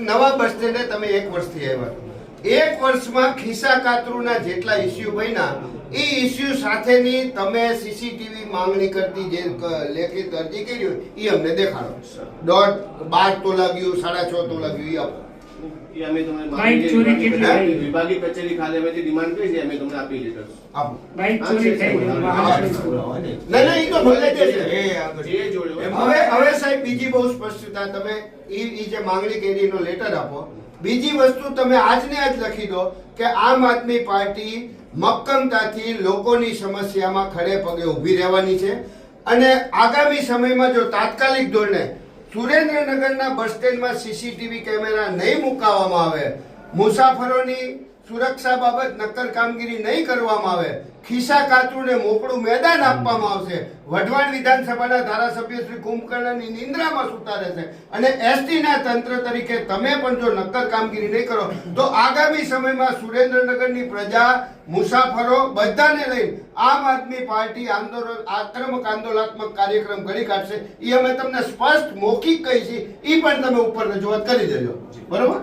નવા બસ સ્ટેન્ડે તમે 1 વર્ષથી આવ્યા, 1 વર્ષમાં ખિસ્સા કાતરુના જેટલા ઇસ્યુ બન્યા એ ઇસ્યુ સાથેની તમે સીસીટીવી માંગણી કરતી જે લેખિત અરજી કરી હોય એ અમને દેખાડો. 12 તોલા ગયું, 6.5 તોલા ગયું, એ આપો. વિભાગીય કચેરી ખાતે અમે જે ડિમાન્ડ કરી છે અમે તમને આપી લેટર આપો. બાઈક ચોરી થઈ ગઈ. ના એ તો ભલે જ છે. હવે સાહેબ બીજી બહુ સ્પષ્ટતા, તમે ઈ જે માંગણી કરી એનો લેટર આપો. બીજી વસ્તુ તમે આજને આજ લખી દો કે આમ આદમી પાર્ટી મક્કમતાથી લોકોની સમસ્યામાં ખડે પગે ઊભી રહેવાની છે અને આગામી સમયમાં જો તાત્કાલિક ધોરણે સુરેન્દ્રનગરના બસ સ્ટેન્ડમાં સીસીટીવી કેમેરા નહીં મુકાવવામાં આવે, મુસાફરોની સુરક્ષા બાબત નક્કર કામગીરી નહીં કરવામાં આવે, ખિસ્સા કાતરુને મોકળું મેદાન આપવામાં આવશે, વઢવાણ વિધાનસભાના ધારાસભ્ય શ્રી કુંભકર્ણની નિંદ્રામાં સૂતા રહેશે અને એસટીના તંત્ર તરીકે તમે પણ જો નક્કર કામગીરી નહીં કરો તો આગામી સમયમાં સુરેન્દ્રનગરની પ્રજા, મુસાફરો બધાને લઈને આમ આદમી પાર્ટી આંદોલનાત્મક કાર્યક્રમ ઘડી કાઢશે. એ અમે તમને સ્પષ્ટ મૌખિક કહી છે, એ પણ તમે ઉપર રજૂઆત કરી દેજો. બરોબર.